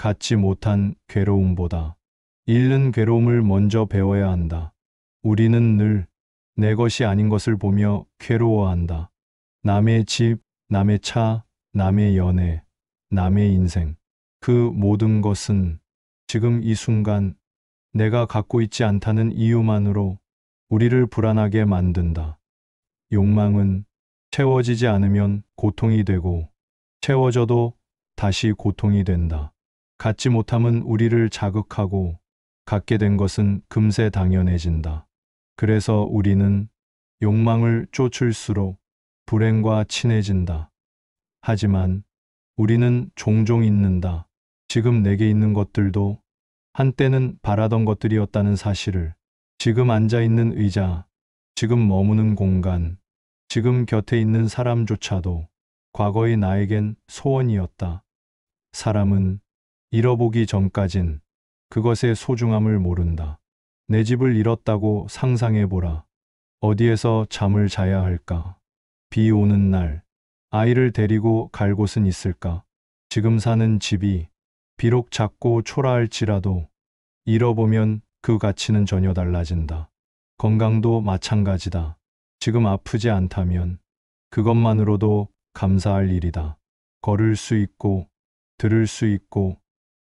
갖지 못한 괴로움보다 잃는 괴로움을 먼저 배워야 한다. 우리는 늘 내 것이 아닌 것을 보며 괴로워한다. 남의 집, 남의 차, 남의 연애, 남의 인생. 그 모든 것은 지금 이 순간 내가 갖고 있지 않다는 이유만으로 우리를 불안하게 만든다. 욕망은 채워지지 않으면 고통이 되고 채워져도 다시 고통이 된다. 갖지 못함은 우리를 자극하고 갖게 된 것은 금세 당연해진다. 그래서 우리는 욕망을 쫓을수록 불행과 친해진다. 하지만 우리는 종종 잊는다. 지금 내게 있는 것들도 한때는 바라던 것들이었다는 사실을. 지금 앉아 있는 의자, 지금 머무는 공간, 지금 곁에 있는 사람조차도 과거의 나에겐 소원이었다. 사람은 잃어보기 전까진 그것의 소중함을 모른다. 내 집을 잃었다고 상상해보라. 어디에서 잠을 자야 할까? 비 오는 날, 아이를 데리고 갈 곳은 있을까? 지금 사는 집이 비록 작고 초라할지라도 잃어보면 그 가치는 전혀 달라진다. 건강도 마찬가지다. 지금 아프지 않다면 그것만으로도 감사할 일이다. 걸을 수 있고, 들을 수 있고,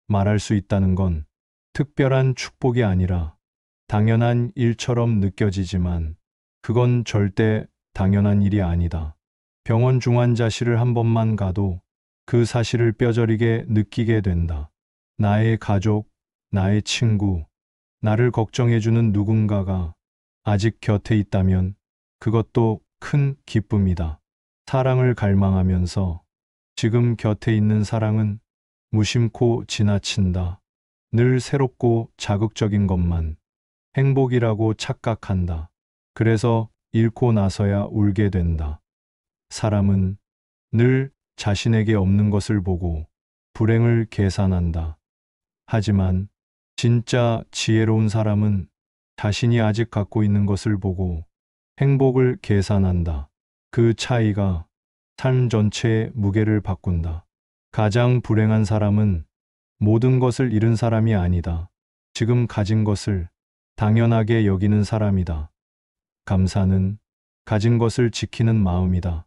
말할 수 있다는 건 특별한 축복이 아니라 당연한 일처럼 느껴지지만 그건 절대 당연한 일이 아니다. 병원 중환자실을 한 번만 가도 그 사실을 뼈저리게 느끼게 된다. 나의 가족, 나의 친구, 나를 걱정해주는 누군가가 아직 곁에 있다면 그것도 큰 기쁨이다. 사랑을 갈망하면서 지금 곁에 있는 사랑은 무심코 지나친다. 늘 새롭고 자극적인 것만 행복이라고 착각한다. 그래서 잃고 나서야 울게 된다. 사람은 늘 자신에게 없는 것을 보고 불행을 계산한다. 하지만 진짜 지혜로운 사람은 자신이 아직 갖고 있는 것을 보고 행복을 계산한다. 그 차이가 삶 전체의 무게를 바꾼다. 가장 불행한 사람은 모든 것을 잃은 사람이 아니다. 지금 가진 것을 당연하게 여기는 사람이다. 감사는 가진 것을 지키는 마음이다.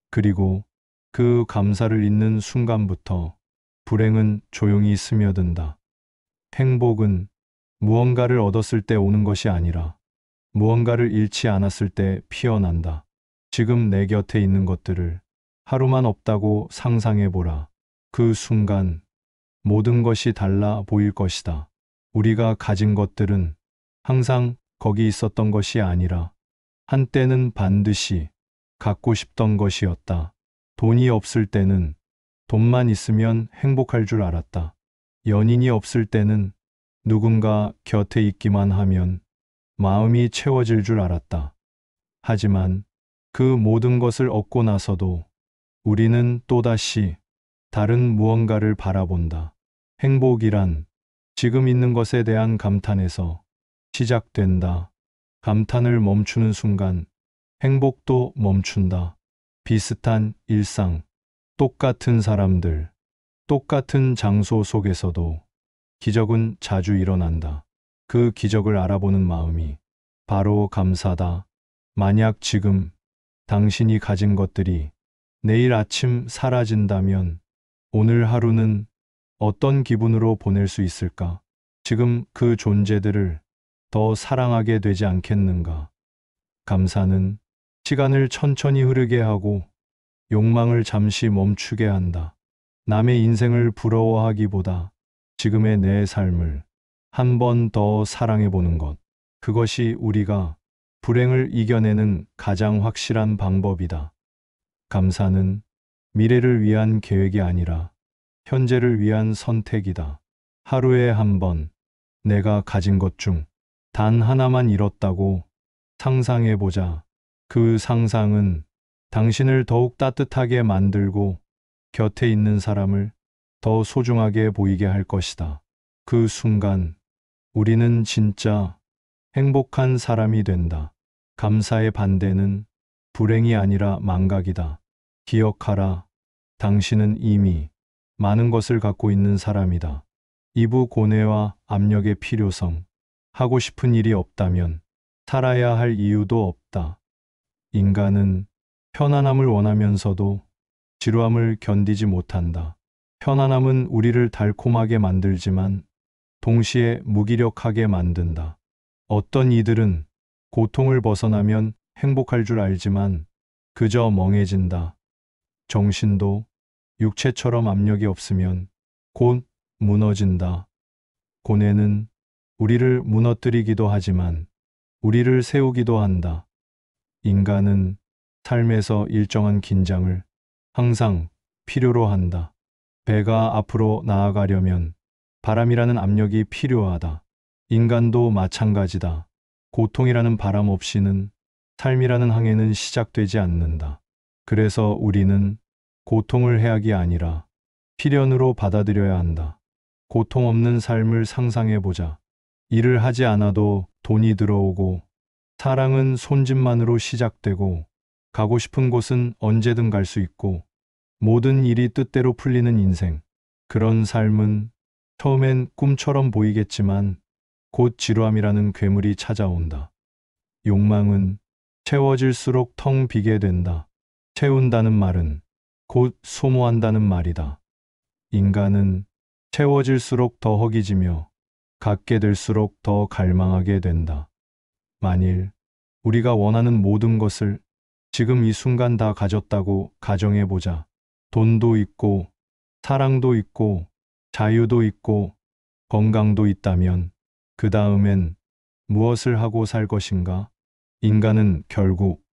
그리고 그 감사를 잊는 순간부터 불행은 조용히 스며든다. 행복은 무언가를 얻었을 때 오는 것이 아니라 무언가를 잃지 않았을 때 피어난다. 지금 내 곁에 있는 것들을 하루만 없다고 상상해보라. 그 순간 모든 것이 달라 보일 것이다. 우리가 가진 것들은 항상 거기 있었던 것이 아니라 한때는 반드시 갖고 싶던 것이었다. 돈이 없을 때는 돈만 있으면 행복할 줄 알았다. 연인이 없을 때는 누군가 곁에 있기만 하면 마음이 채워질 줄 알았다. 하지만 그 모든 것을 얻고 나서도 우리는 또다시 다른 무언가를 바라본다. 행복이란 지금 있는 것에 대한 감탄에서 시작된다. 감탄을 멈추는 순간 행복도 멈춘다. 비슷한 일상, 똑같은 사람들, 똑같은 장소 속에서도 기적은 자주 일어난다. 그 기적을 알아보는 마음이 바로 감사다. 만약 지금 당신이 가진 것들이 내일 아침 사라진다면 오늘 하루는 어떤 기분으로 보낼 수 있을까? 지금 그 존재들을 더 사랑하게 되지 않겠는가? 감사는 시간을 천천히 흐르게 하고 욕망을 잠시 멈추게 한다. 남의 인생을 부러워하기보다 지금의 내 삶을 한 번 더 사랑해 보는 것. 그것이 우리가 불행을 이겨내는 가장 확실한 방법이다. 감사는 미래를 위한 계획이 아니라 현재를 위한 선택이다. 하루에 한 번 내가 가진 것 중 단 하나만 잃었다고 상상해 보자. 그 상상은 당신을 더욱 따뜻하게 만들고 곁에 있는 사람을 더 소중하게 보이게 할 것이다. 그 순간 우리는 진짜 행복한 사람이 된다. 감사의 반대는 불행이 아니라 망각이다. 기억하라. 당신은 이미 많은 것을 갖고 있는 사람이다. 2부 고뇌와 압력의 필요성. 하고 싶은 일이 없다면 살아야 할 이유도 없다. 인간은 편안함을 원하면서도 지루함을 견디지 못한다. 편안함은 우리를 달콤하게 만들지만 동시에 무기력하게 만든다. 어떤 이들은 고통을 벗어나면 행복할 줄 알지만 그저 멍해진다. 정신도 육체처럼 압력이 없으면 곧 무너진다. 고뇌는 우리를 무너뜨리기도 하지만 우리를 세우기도 한다. 인간은 삶에서 일정한 긴장을 항상 필요로 한다. 배가 앞으로 나아가려면 바람이라는 압력이 필요하다. 인간도 마찬가지다. 고통이라는 바람 없이는 삶이라는 항해는 시작되지 않는다. 그래서 우리는 고통을 해악이 아니라 필연으로 받아들여야 한다. 고통 없는 삶을 상상해 보자. 일을 하지 않아도 돈이 들어오고, 사랑은 손짓만으로 시작되고, 가고 싶은 곳은 언제든 갈 수 있고, 모든 일이 뜻대로 풀리는 인생. 그런 삶은 처음엔 꿈처럼 보이겠지만 곧 지루함이라는 괴물이 찾아온다. 욕망은 채워질수록 텅 비게 된다. 채운다는 말은 곧 소모한다는 말이다. 인간은 채워질수록 더 허기지며 갖게 될수록 더 갈망하게 된다. 만일 우리가 원하는 모든 것을 지금 이 순간 다 가졌다고 가정해 보자. 돈도 있고, 사랑도 있고, 자유도 있고, 건강도 있다면 그 다음엔 무엇을 하고 살 것인가? 인간은 결국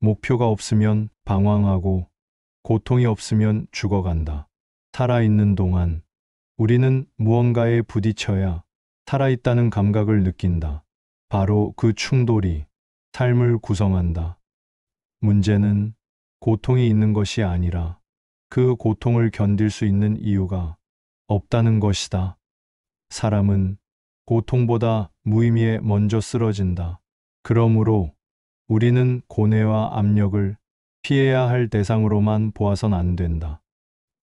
목표가 없으면 방황하고 고통이 없으면 죽어간다. 살아있는 동안 우리는 무언가에 부딪혀야 살아있다는 감각을 느낀다. 바로 그 충돌이 삶을 구성한다. 문제는 고통이 있는 것이 아니라 그 고통을 견딜 수 있는 이유가 없다는 것이다. 사람은 고통보다 무의미에 먼저 쓰러진다. 그러므로 우리는 고뇌와 압력을 피해야 할 대상으로만 보아선 안 된다.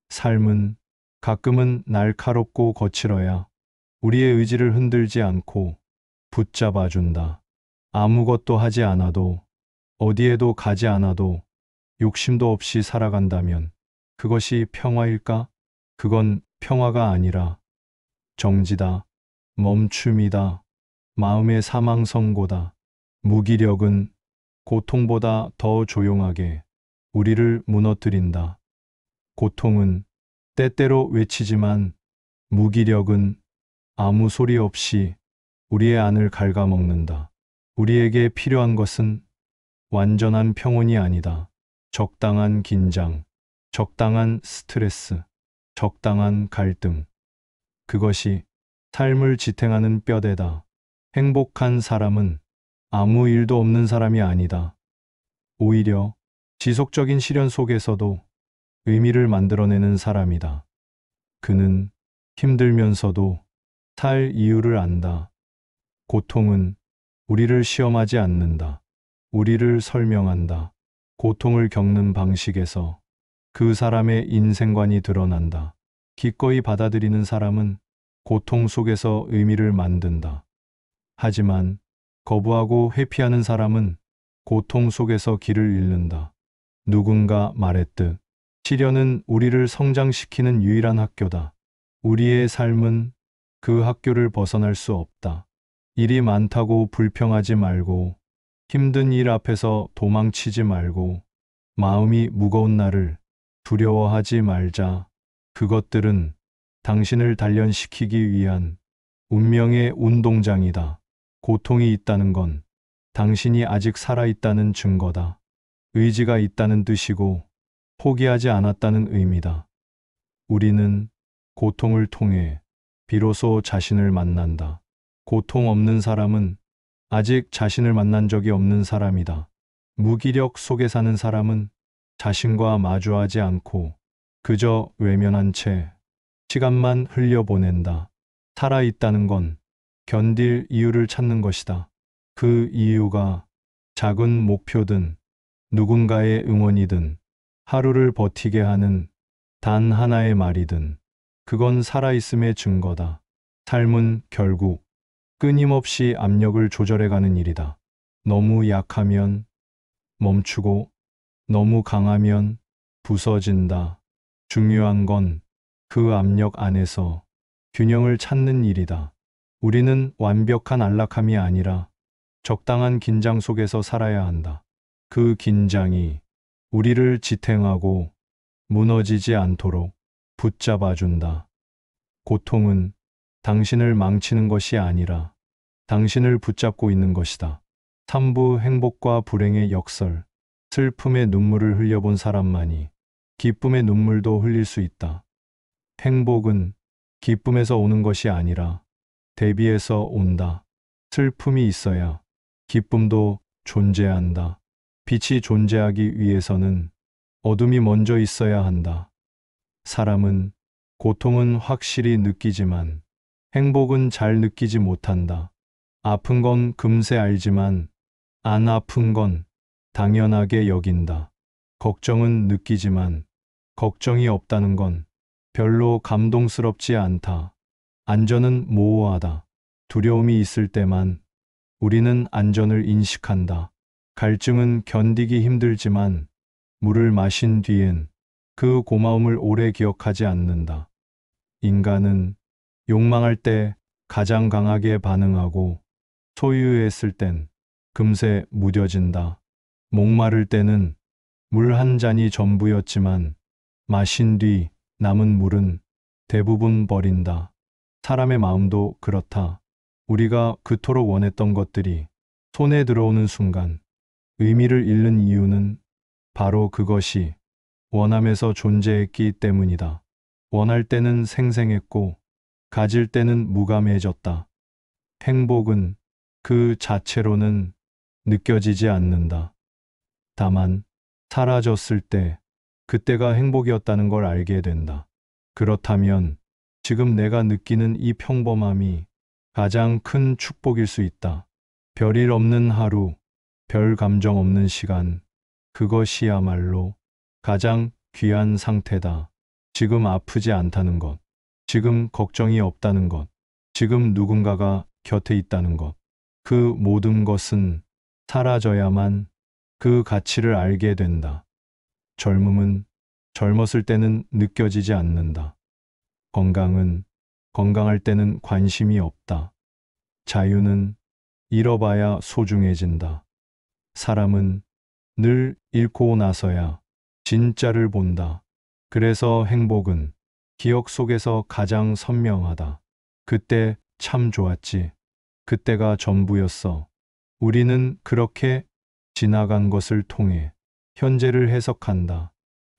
삶은 가끔은 날카롭고 거칠어야 우리의 의지를 흔들지 않고 붙잡아준다. 아무것도 하지 않아도, 어디에도 가지 않아도, 욕심도 없이 살아간다면 그것이 평화일까? 그건 평화가 아니라 정지다. 멈춤이다. 마음의 사망 선고다. 무기력은 고통보다 더 조용하게 우리를 무너뜨린다. 고통은 때때로 외치지만 무기력은 아무 소리 없이 우리의 안을 갉아먹는다. 우리에게 필요한 것은 완전한 평온이 아니다. 적당한 긴장, 적당한 스트레스, 적당한 갈등. 그것이 삶을 지탱하는 뼈대다. 행복한 사람은 아무 일도 없는 사람이 아니다. 오히려 지속적인 시련 속에서도 의미를 만들어내는 사람이다. 그는 힘들면서도 살 이유를 안다. 고통은 우리를 시험하지 않는다. 우리를 설명한다. 고통을 겪는 방식에서 그 사람의 인생관이 드러난다. 기꺼이 받아들이는 사람은 고통 속에서 의미를 만든다. 하지만 거부하고 회피하는 사람은 고통 속에서 길을 잃는다. 누군가 말했듯 시련은 우리를 성장시키는 유일한 학교다. 우리의 삶은 그 학교를 벗어날 수 없다. 일이 많다고 불평하지 말고, 힘든 일 앞에서 도망치지 말고, 마음이 무거운 날을 두려워하지 말자. 그것들은 당신을 단련시키기 위한 운명의 운동장이다. 고통이 있다는 건 당신이 아직 살아있다는 증거다. 의지가 있다는 뜻이고 포기하지 않았다는 의미다. 우리는 고통을 통해 비로소 자신을 만난다. 고통 없는 사람은 아직 자신을 만난 적이 없는 사람이다. 무기력 속에 사는 사람은 자신과 마주하지 않고 그저 외면한 채 시간만 흘려보낸다. 살아있다는 건 견딜 이유를 찾는 것이다. 그 이유가 작은 목표든 누군가의 응원이든 하루를 버티게 하는 단 하나의 말이든 그건 살아있음의 증거다. 삶은 결국 끊임없이 압력을 조절해가는 일이다. 너무 약하면 멈추고 너무 강하면 부서진다. 중요한 건 그 압력 안에서 균형을 찾는 일이다. 우리는 완벽한 안락함이 아니라 적당한 긴장 속에서 살아야 한다. 그 긴장이 우리를 지탱하고 무너지지 않도록 붙잡아준다. 고통은 당신을 망치는 것이 아니라 당신을 붙잡고 있는 것이다. 3부 행복과 불행의 역설. 슬픔의 눈물을 흘려본 사람만이 기쁨의 눈물도 흘릴 수 있다. 행복은 기쁨에서 오는 것이 아니라 대비해서 온다. 슬픔이 있어야 기쁨도 존재한다. 빛이 존재하기 위해서는 어둠이 먼저 있어야 한다. 사람은 고통은 확실히 느끼지만 행복은 잘 느끼지 못한다. 아픈 건 금세 알지만 안 아픈 건 당연하게 여긴다. 걱정은 느끼지만 걱정이 없다는 건 별로 감동스럽지 않다. 안전은 모호하다. 두려움이 있을 때만 우리는 안전을 인식한다. 갈증은 견디기 힘들지만 물을 마신 뒤엔 그 고마움을 오래 기억하지 않는다. 인간은 욕망할 때 가장 강하게 반응하고 소유했을 땐 금세 무뎌진다. 목마를 때는 물 한 잔이 전부였지만 마신 뒤 남은 물은 대부분 버린다. 사람의 마음도 그렇다. 우리가 그토록 원했던 것들이 손에 들어오는 순간 의미를 잃는 이유는 바로 그것이 원함에서 존재했기 때문이다. 원할 때는 생생했고 가질 때는 무감해졌다. 행복은 그 자체로는 느껴지지 않는다. 다만 사라졌을 때 그때가 행복이었다는 걸 알게 된다. 그렇다면 지금 내가 느끼는 이 평범함이 가장 큰 축복일 수 있다. 별일 없는 하루, 별 감정 없는 시간, 그것이야말로 가장 귀한 상태다. 지금 아프지 않다는 것, 지금 걱정이 없다는 것, 지금 누군가가 곁에 있다는 것, 그 모든 것은 사라져야만 그 가치를 알게 된다. 젊음은 젊었을 때는 느껴지지 않는다. 건강은 건강할 때는 관심이 없다. 자유는 잃어봐야 소중해진다. 사람은 늘 잃고 나서야 진짜를 본다. 그래서 행복은 기억 속에서 가장 선명하다. 그때 참 좋았지. 그때가 전부였어. 우리는 그렇게 지나간 것을 통해 현재를 해석한다.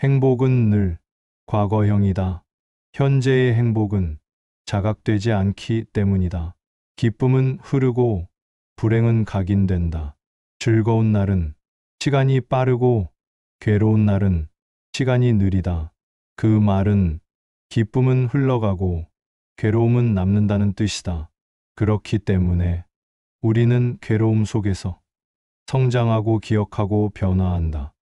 행복은 늘 과거형이다. 현재의 행복은 자각되지 않기 때문이다. 기쁨은 흐르고 불행은 각인된다. 즐거운 날은 시간이 빠르고 괴로운 날은 시간이 느리다. 그 말은 기쁨은 흘러가고 괴로움은 남는다는 뜻이다. 그렇기 때문에 우리는 괴로움 속에서 성장하고 기억하고 변화한다.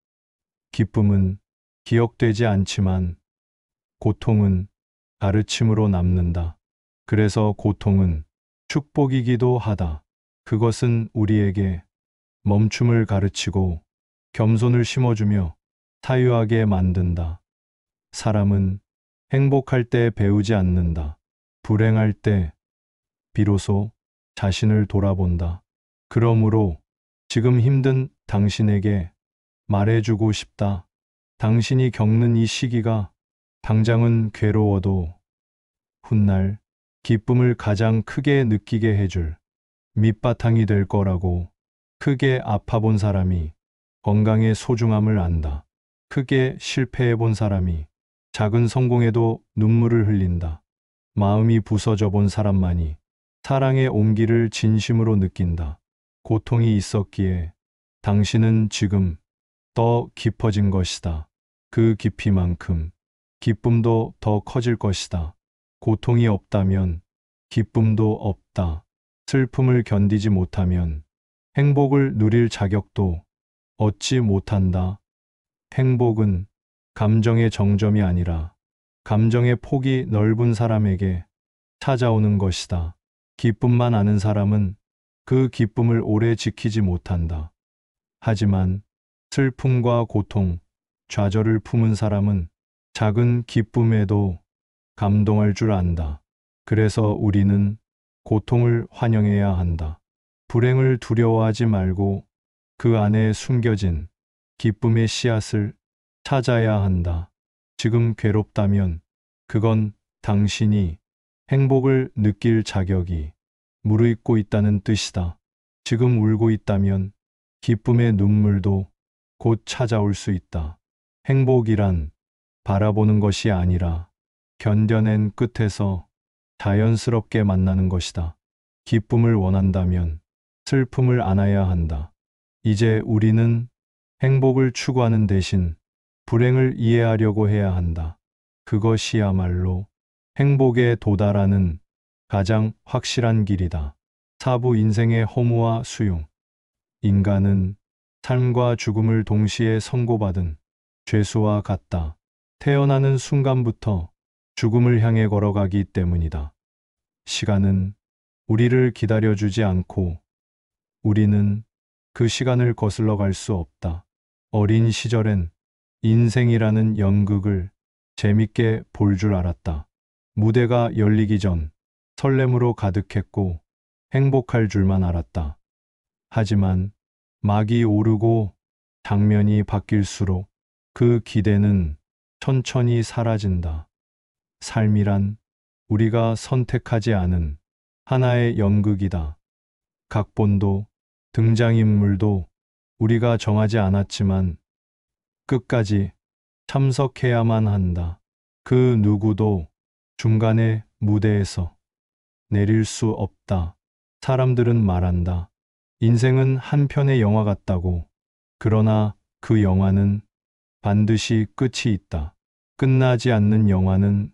기쁨은 기억되지 않지만 고통은 가르침으로 남는다. 그래서 고통은 축복이기도 하다. 그것은 우리에게 멈춤을 가르치고 겸손을 심어주며 타유하게 만든다. 사람은 행복할 때 배우지 않는다. 불행할 때 비로소 자신을 돌아본다. 그러므로 지금 힘든 당신에게 말해주고 싶다. 당신이 겪는 이 시기가 당장은 괴로워도 훗날 기쁨을 가장 크게 느끼게 해줄 밑바탕이 될 거라고. 크게 아파본 사람이 건강의 소중함을 안다. 크게 실패해본 사람이 작은 성공에도 눈물을 흘린다. 마음이 부서져 본 사람만이 사랑의 온기를 진심으로 느낀다. 고통이 있었기에 당신은 지금 더 깊어진 것이다. 그 깊이만큼 기쁨도 더 커질 것이다. 고통이 없다면 기쁨도 없다. 슬픔을 견디지 못하면 행복을 누릴 자격도 얻지 못한다. 행복은 감정의 정점이 아니라 감정의 폭이 넓은 사람에게 찾아오는 것이다. 기쁨만 아는 사람은 그 기쁨을 오래 지키지 못한다. 하지만 슬픔과 고통, 좌절을 품은 사람은 작은 기쁨에도 감동할 줄 안다. 그래서 우리는 고통을 환영해야 한다. 불행을 두려워하지 말고 그 안에 숨겨진 기쁨의 씨앗을 찾아야 한다. 지금 괴롭다면 그건 당신이 행복을 느낄 자격이 무르익고 있다는 뜻이다. 지금 울고 있다면 기쁨의 눈물도 곧 찾아올 수 있다. 행복이란 바라보는 것이 아니라 견뎌낸 끝에서 자연스럽게 만나는 것이다. 기쁨을 원한다면 슬픔을 안아야 한다. 이제 우리는 행복을 추구하는 대신 불행을 이해하려고 해야 한다. 그것이야말로 행복에 도달하는 가장 확실한 길이다. 사부 인생의 허무와 수용. 인간은 삶과 죽음을 동시에 선고받은 죄수와 같다. 태어나는 순간부터 죽음을 향해 걸어가기 때문이다. 시간은 우리를 기다려주지 않고 우리는 그 시간을 거슬러 갈 수 없다. 어린 시절엔 인생이라는 연극을 재밌게 볼 줄 알았다. 무대가 열리기 전 설렘으로 가득했고 행복할 줄만 알았다. 하지만 막이 오르고 장면이 바뀔수록 그 기대는 천천히 사라진다. 삶이란 우리가 선택하지 않은 하나의 연극이다. 각본도 등장인물도 우리가 정하지 않았지만 끝까지 참석해야만 한다. 그 누구도 중간에 무대에서 내릴 수 없다. 사람들은 말한다. 인생은 한 편의 영화 같다고. 그러나 그 영화는 반드시 끝이 있다. 끝나지 않는 영화는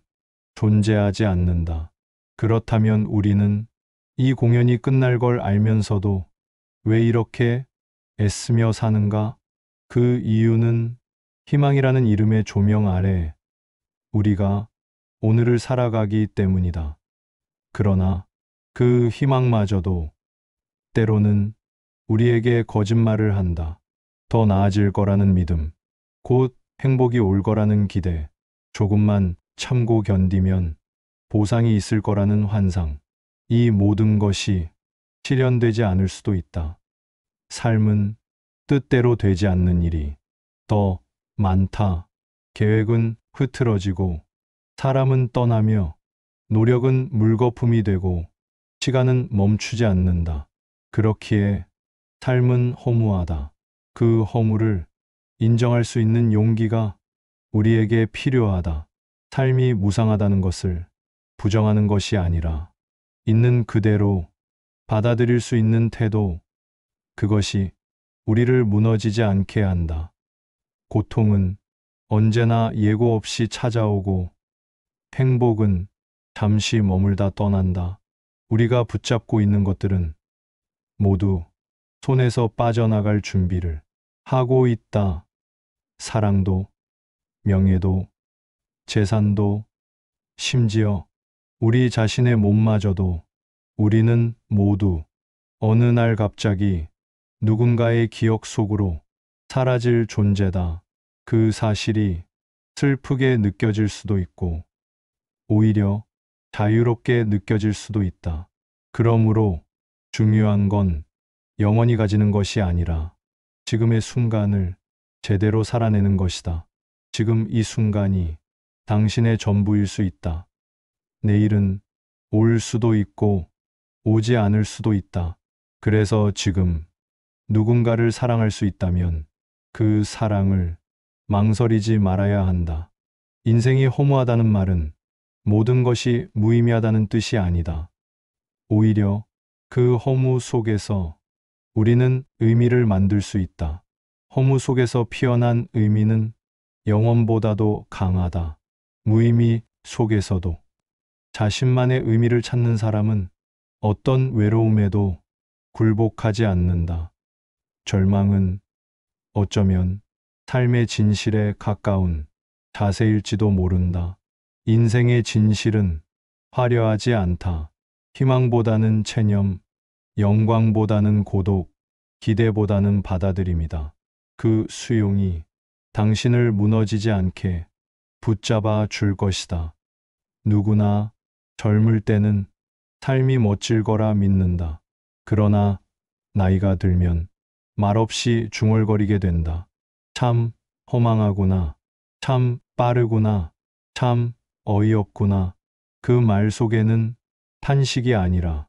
존재하지 않는다. 그렇다면 우리는 이 공연이 끝날 걸 알면서도 왜 이렇게 애쓰며 사는가? 그 이유는 희망이라는 이름의 조명 아래 우리가 오늘을 살아가기 때문이다. 그러나 그 희망마저도 때로는 우리에게 거짓말을 한다. 더 나아질 거라는 믿음, 곧 행복이 올 거라는 기대, 조금만 참고 견디면 보상이 있을 거라는 환상. 이 모든 것이 실현되지 않을 수도 있다. 삶은 뜻대로 되지 않는 일이 더 많다. 계획은 흐트러지고 사람은 떠나며 노력은 물거품이 되고 시간은 멈추지 않는다. 그렇기에 삶은 허무하다. 그 허무를 인정할 수 있는 용기가 우리에게 필요하다. 삶이 무상하다는 것을 부정하는 것이 아니라 있는 그대로 받아들일 수 있는 태도, 그것이 우리를 무너지지 않게 한다. 고통은 언제나 예고 없이 찾아오고 행복은 잠시 머물다 떠난다. 우리가 붙잡고 있는 것들은 모두 손에서 빠져나갈 준비를 하고 있다. 사랑도, 명예도, 재산도, 심지어 우리 자신의 몸마저도. 우리는 모두 어느 날 갑자기 누군가의 기억 속으로 사라질 존재다. 그 사실이 슬프게 느껴질 수도 있고 오히려 자유롭게 느껴질 수도 있다. 그러므로 중요한 건 영원히 가지는 것이 아니라 지금의 순간을 제대로 살아내는 것이다. 지금 이 순간이 당신의 전부일 수 있다. 내일은 올 수도 있고 오지 않을 수도 있다. 그래서 지금 누군가를 사랑할 수 있다면 그 사랑을 망설이지 말아야 한다. 인생이 허무하다는 말은 모든 것이 무의미하다는 뜻이 아니다. 오히려 그 허무 속에서 우리는 의미를 만들 수 있다. 허무 속에서 피어난 의미는 영원보다도 강하다. 무의미 속에서도 자신만의 의미를 찾는 사람은 어떤 외로움에도 굴복하지 않는다. 절망은 어쩌면 삶의 진실에 가까운 자세일지도 모른다. 인생의 진실은 화려하지 않다. 희망보다는 체념, 영광보다는 고독, 기대보다는 받아들임이다. 그 수용이 당신을 무너지지 않게 붙잡아 줄 것이다. 누구나 젊을 때는 삶이 멋질 거라 믿는다. 그러나 나이가 들면 말없이 중얼거리게 된다. 참 허망하구나. 참 빠르구나. 참 어이없구나. 그 말 속에는 탄식이 아니라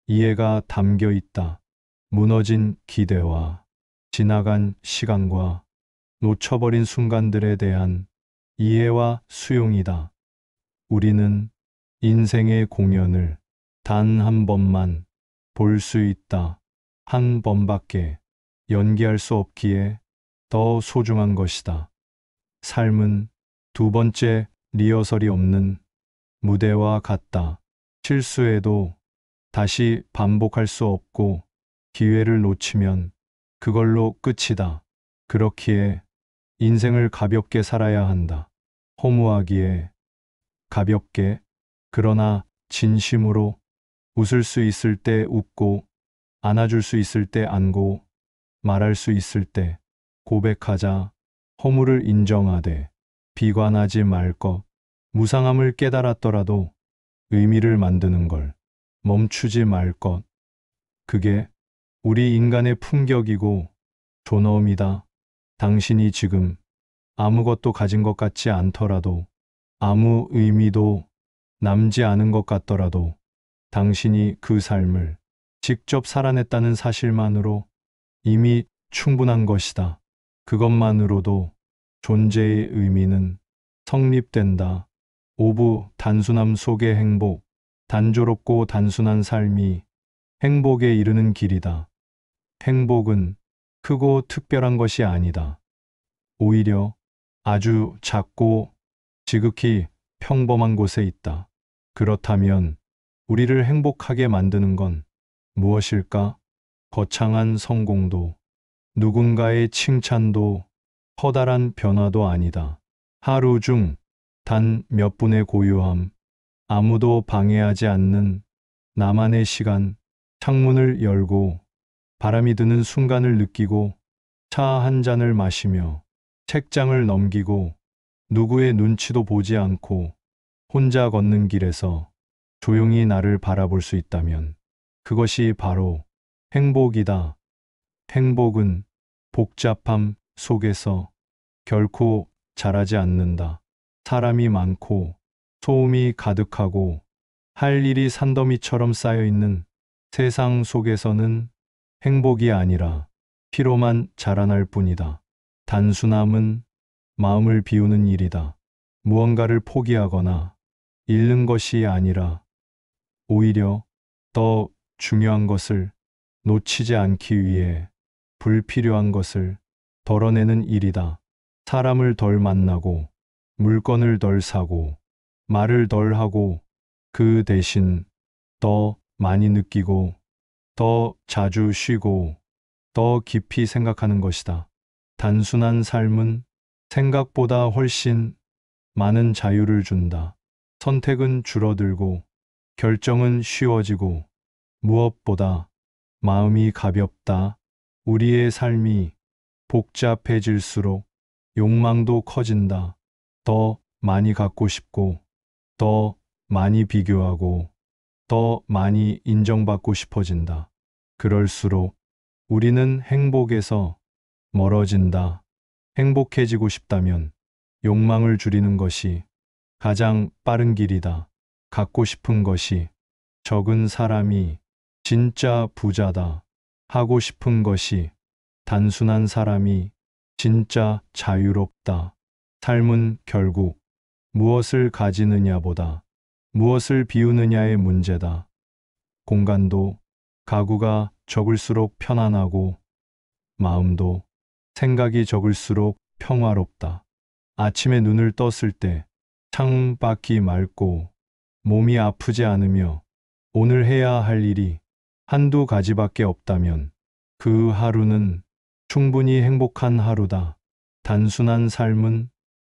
이해가 담겨 있다. 무너진 기대와 지나간 시간과 놓쳐버린 순간들에 대한 이해와 수용이다. 우리는 인생의 공연을 단 한 번만 볼 수 있다. 한 번밖에 연기할 수 없기에 더 소중한 것이다. 삶은 두 번째 리허설이 없는 무대와 같다. 실수해도 다시 반복할 수 없고 기회를 놓치면 그걸로 끝이다. 그렇기에 인생을 가볍게 살아야 한다. 허무하기에 가볍게, 그러나 진심으로 웃을 수 있을 때 웃고, 안아줄 수 있을 때 안고, 말할 수 있을 때 고백하자. 허물을 인정하되 비관하지 말 것. 무상함을 깨달았더라도 의미를 만드는 걸 멈추지 말 것. 그게 우리 인간의 품격이고 존엄이다. 당신이 지금 아무것도 가진 것 같지 않더라도, 아무 의미도 남지 않은 것 같더라도 당신이 그 삶을 직접 살아냈다는 사실만으로 이미 충분한 것이다. 그것만으로도 존재의 의미는 성립된다. 오부 단순함 속의 행복, 단조롭고 단순한 삶이 행복에 이르는 길이다. 행복은 크고 특별한 것이 아니다. 오히려 아주 작고 지극히 평범한 곳에 있다. 그렇다면 우리를 행복하게 만드는 건 무엇일까? 거창한 성공도, 누군가의 칭찬도, 커다란 변화도 아니다. 하루 중 단 몇 분의 고요함, 아무도 방해하지 않는 나만의 시간, 창문을 열고 바람이 드는 순간을 느끼고, 차 한 잔을 마시며 책장을 넘기고 누구의 눈치도 보지 않고 혼자 걷는 길에서 조용히 나를 바라볼 수 있다면 그것이 바로 행복이다. 행복은 복잡함 속에서 결코 자라지 않는다. 사람이 많고 소음이 가득하고 할 일이 산더미처럼 쌓여 있는 세상 속에서는 행복이 아니라 피로만 자라날 뿐이다. 단순함은 마음을 비우는 일이다. 무언가를 포기하거나 잃는 것이 아니라 오히려 더 중요한 것을 놓치지 않기 위해 불필요한 것을 덜어내는 일이다. 사람을 덜 만나고, 물건을 덜 사고, 말을 덜 하고, 그 대신 더 많이 느끼고, 더 자주 쉬고, 더 깊이 생각하는 것이다. 단순한 삶은 생각보다 훨씬 많은 자유를 준다. 선택은 줄어들고, 결정은 쉬워지고, 무엇보다 마음이 가볍다. 우리의 삶이 복잡해질수록 욕망도 커진다. 더 많이 갖고 싶고, 더 많이 비교하고, 더 많이 인정받고 싶어진다. 그럴수록 우리는 행복에서 멀어진다. 행복해지고 싶다면 욕망을 줄이는 것이 가장 빠른 길이다. 갖고 싶은 것이 적은 사람이 진짜 부자다. 하고 싶은 것이 단순한 사람이 진짜 자유롭다. 삶은 결국 무엇을 가지느냐보다 무엇을 비우느냐의 문제다. 공간도, 가구가 적을수록 편안하고, 마음도, 생각이 적을수록 평화롭다. 아침에 눈을 떴을 때 창밖이 맑고 몸이 아프지 않으며 오늘 해야 할 일이 한두 가지밖에 없다면 그 하루는 충분히 행복한 하루다. 단순한 삶은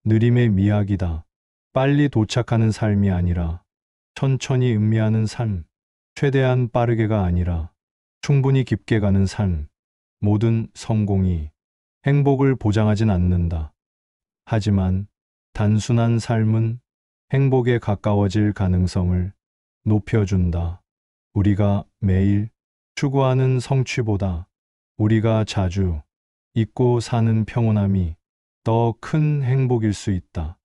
느림의 미학이다. 빨리 도착하는 삶이 아니라 천천히 음미하는 삶, 최대한 빠르게가 아니라 충분히 깊게 가는 삶. 모든 성공이 행복을 보장하진 않는다. 하지만 단순한 삶은 행복에 가까워질 가능성을 높여준다. 우리가 매일 추구하는 성취보다 우리가 자주 잊고 사는 평온함이 더 큰 행복일 수 있다.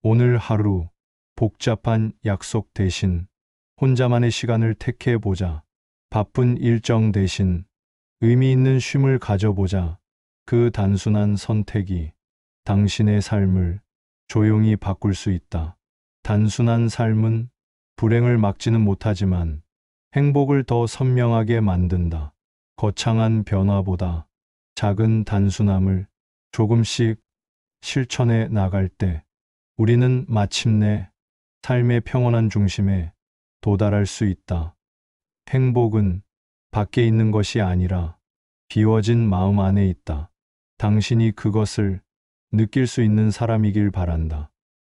오늘 하루 복잡한 약속 대신 혼자만의 시간을 택해 보자. 바쁜 일정 대신 의미 있는 쉼을 가져보자. 그 단순한 선택이 당신의 삶을 조용히 바꿀 수 있다. 단순한 삶은 불행을 막지는 못하지만 행복을 더 선명하게 만든다. 거창한 변화보다 작은 단순함을 조금씩 실천해 나갈 때 우리는 마침내 삶의 평온한 중심에 도달할 수 있다. 행복은 밖에 있는 것이 아니라 비워진 마음 안에 있다. 당신이 그것을 느낄 수 있는 사람이길 바란다.